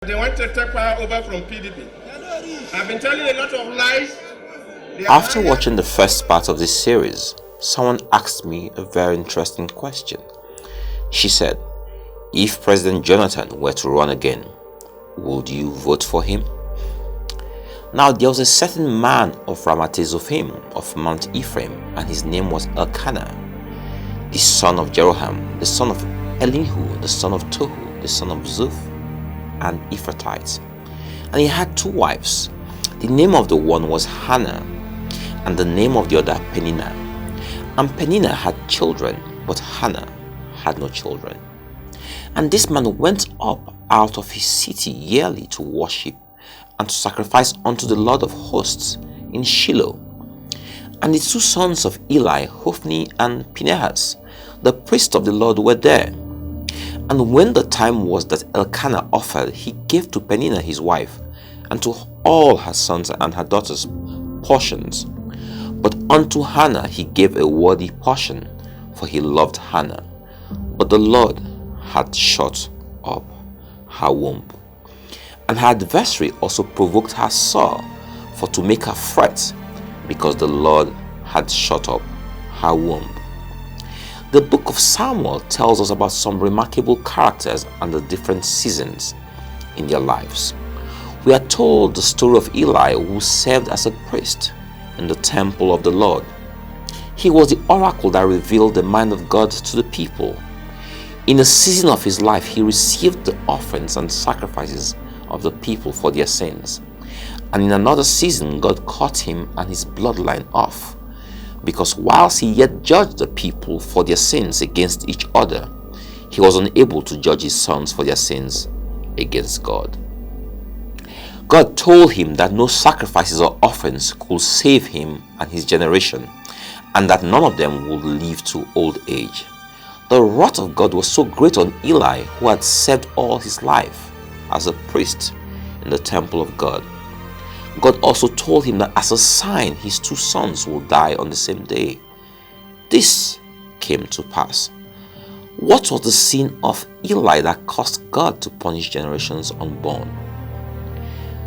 They want to take power over from PDP. I've been telling a lot of lies. After watching the first part of this series, someone asked me a very interesting question. She said, if President Jonathan were to run again, would you vote for him? Now there was a certain man of Ramatzophim of Mount Ephraim, and his name was Elkanah, the son of Jeroham, the son of Elihu, the son of Tohu, the son of Zuph, and Ephrathites. And he had two wives. The name of the one was Hannah, and the name of the other Peninnah. And Peninnah had children, but Hannah had no children. And this man went up out of his city yearly to worship and to sacrifice unto the Lord of hosts in Shiloh. And the two sons of Eli, Hophni and Phinehas, the priests of the Lord, were there. And when the time was that Elkanah offered, he gave to Peninnah his wife, and to all her sons and her daughters portions. But unto Hannah he gave a worthy portion, for he loved Hannah. But the Lord had shut up her womb. And her adversary also provoked her sore, for to make her fret, because the Lord had shut up her womb. The book of Samuel tells us about some remarkable characters and the different seasons in their lives. We are told the story of Eli, who served as a priest in the temple of the Lord. He was the oracle that revealed the mind of God to the people. In a season of his life, he received the offerings and sacrifices of the people for their sins. And in another season, God cut him and his bloodline off, because whilst he yet judged the people for their sins against each other, he was unable to judge his sons for their sins against God. God told him that no sacrifices or offerings could save him and his generation, and that none of them would live to old age. The wrath of God was so great on Eli, who had served all his life as a priest in the temple of God. God also told him that as a sign, his two sons will die on the same day. This came to pass. What was the sin of Eli that caused God to punish generations unborn?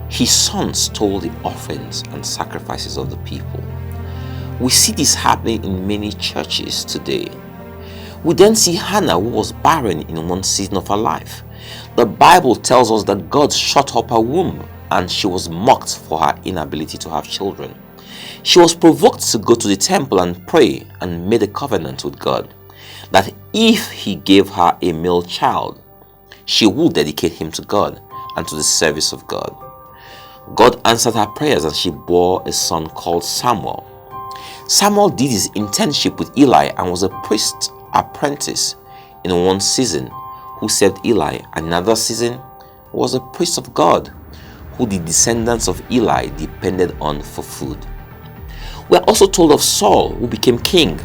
His sons stole the offerings and sacrifices of the people. We see this happening in many churches today. We then see Hannah, who was barren in one season of her life. The Bible tells us that God shut up her womb, and she was mocked for her inability to have children. She was provoked to go to the temple and pray, and made a covenant with God that if he gave her a male child, she would dedicate him to God and to the service of God. God answered her prayers, and she bore a son called Samuel. Samuel did his internship with Eli and was a priest apprentice in one season, who served Eli, and another season was a priest of God, who the descendants of Eli depended on for food. We are also told of Saul, who became king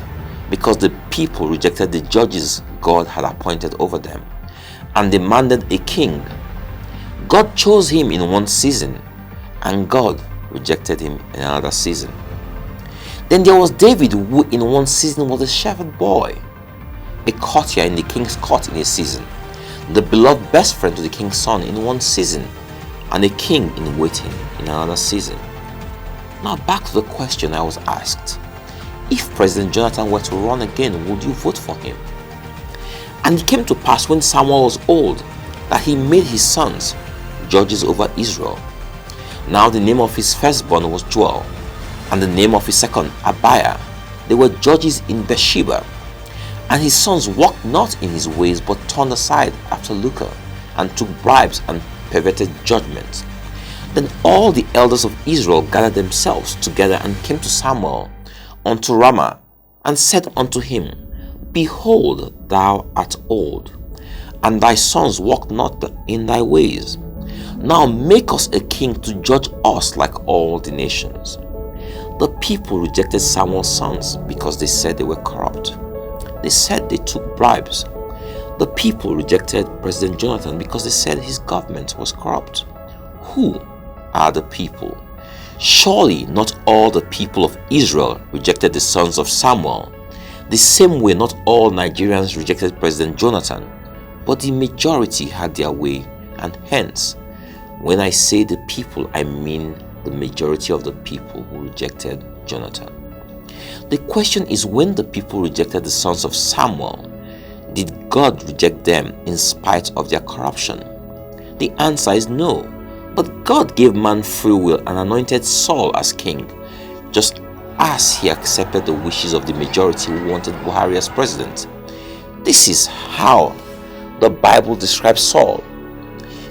because the people rejected the judges God had appointed over them and demanded a king. God chose him in one season, and God rejected him in another season. Then there was David, who in one season was a shepherd boy, a courtier in the king's court in a season, the beloved best friend to the king's son in one season, and a king in waiting in another season. Now back to the question I was asked. If President Jonathan were to run again, would you vote for him? And it came to pass when Samuel was old, that he made his sons judges over Israel. Now the name of his firstborn was Joel, and the name of his second Abiah. They were judges in Beersheba. And his sons walked not in his ways, but turned aside after lucre, and took bribes and perverted judgment. Then all the elders of Israel gathered themselves together and came to Samuel unto Ramah, and said unto him, Behold, thou art old, and thy sons walk not in thy ways. Now make us a king to judge us like all the nations. The people rejected Samuel's sons because they said they were corrupt. They said they took bribes. The people rejected President Jonathan because they said his government was corrupt. Who are the people? Surely not all the people of Israel rejected the sons of Samuel. The same way not all Nigerians rejected President Jonathan, but the majority had their way, and hence When I say the people, I mean the majority of the people who rejected Jonathan. The question is, when the people rejected the sons of Samuel, did God reject them in spite of their corruption? The answer is no. But God gave man free will and anointed Saul as king, just as he accepted the wishes of the majority who wanted Buhari as president. This is how the Bible describes Saul.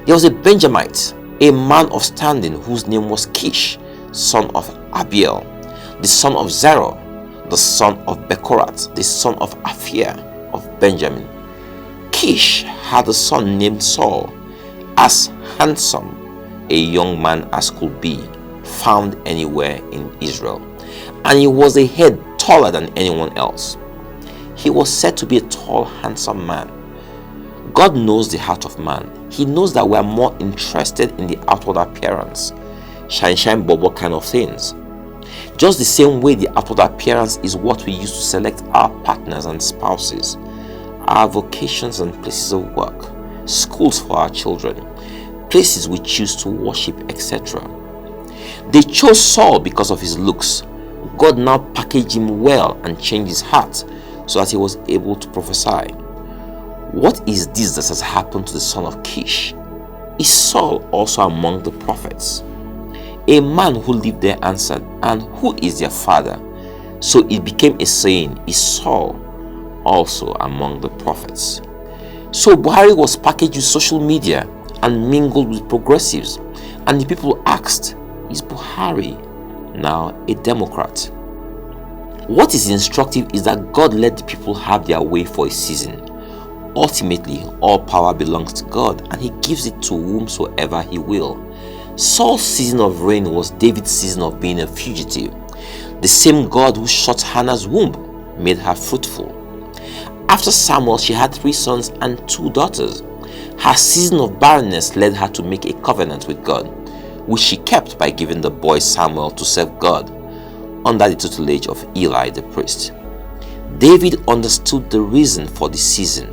There was a Benjamite, a man of standing, whose name was Kish, son of Abiel, the son of Zerah, the son of Bechorat, the son of Aphia of Benjamin. Kish had a son named Saul, as handsome a young man as could be found anywhere in Israel, and he was a head taller than anyone else. He was said to be a tall, handsome man. God knows the heart of man. He knows that we are more interested in the outward appearance, shine bobo kind of things. Just the same way the outward appearance is what we use to select our partners and spouses, our vocations and places of work, schools for our children, places we choose to worship, etc. They chose Saul because of his looks. God now packaged him well and changed his heart so that he was able to prophesy. What is this that has happened to the son of Kish? Is Saul also among the prophets? A man who lived there answered, "And who is their father?" So it became a saying, "Is Saul also among the prophets?" So Buhari was packaged with social media and mingled with progressives, and the people asked, "Is Buhari now a Democrat?" What is instructive is that God let the people have their way for a season. Ultimately, all power belongs to God, and he gives it to whomsoever he will. Saul's season of reign was David's season of being a fugitive. The same God who shut Hannah's womb made her fruitful. After Samuel, she had 3 sons and 2 daughters. Her season of barrenness led her to make a covenant with God, which she kept by giving the boy Samuel to serve God under the tutelage of Eli the priest. David understood the reason for the season,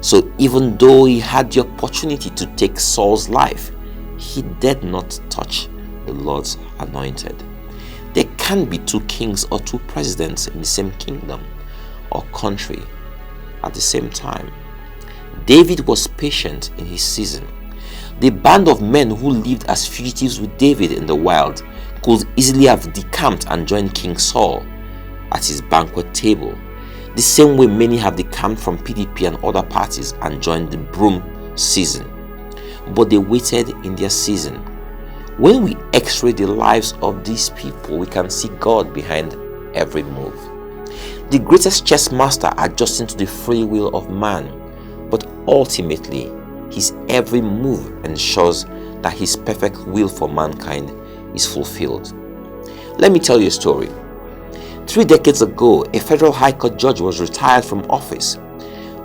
so even though he had the opportunity to take Saul's life, he dared not touch the Lord's anointed. There can't be 2 kings or 2 presidents in the same kingdom or country at the same time. David was patient in his season. The band of men who lived as fugitives with David in the wild could easily have decamped and joined King Saul at his banquet table, the same way many have decamped from PDP and other parties and joined the broom season. But they waited in their season. When we x-ray the lives of these people, we can see God behind every move. The greatest chess master adjusting to the free will of man, but ultimately his every move ensures that his perfect will for mankind is fulfilled. Let me tell you a story. 3 decades ago, a federal high court judge was retired from office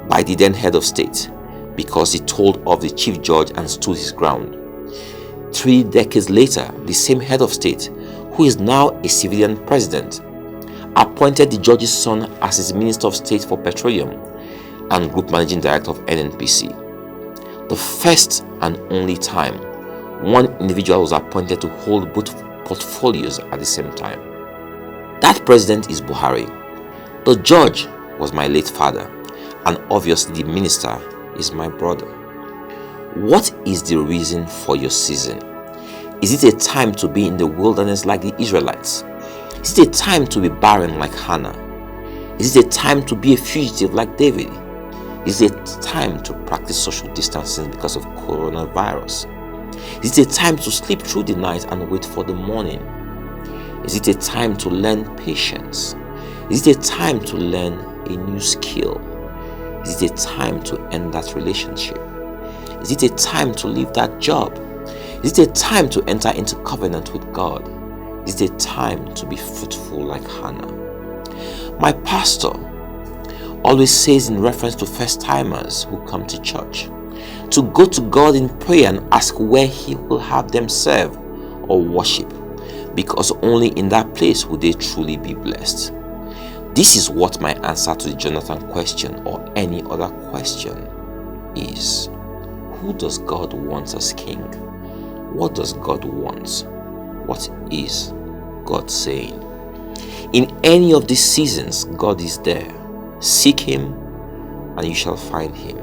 by the then head of state because he told off the chief judge and stood his ground. 3 decades later, the same head of state, who is now a civilian president, appointed the judge's son as his Minister of State for Petroleum and Group Managing Director of NNPC. The first and only time one individual was appointed to hold both portfolios at the same time. That president is Buhari. The judge was my late father, and obviously the minister is my brother. What is the reason for your season? Is it a time to be in the wilderness like the Israelites? Is it a time to be barren like Hannah? Is it a time to be a fugitive like David? Is it a time to practice social distancing because of coronavirus? Is it a time to sleep through the night and wait for the morning? Is it a time to learn patience? Is it a time to learn a new skill? Is it a time to end that relationship? Is it a time to leave that job? Is it a time to enter into covenant with God? Is it a time to be fruitful like Hannah? My pastor always says, in reference to first-timers who come to church, to go to God in prayer and ask where he will have them serve or worship, because only in that place will they truly be blessed. This is what my answer to the Jonathan question or any other question is. Who does God want as king? What does God want? What is God saying? In any of these seasons, God is there. Seek Him, and you shall find Him.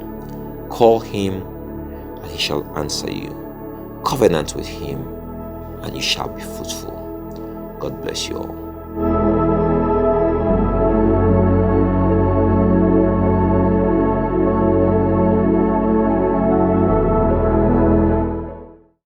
Call Him, and He shall answer you. Covenant with Him, and you shall be fruitful. God bless you all.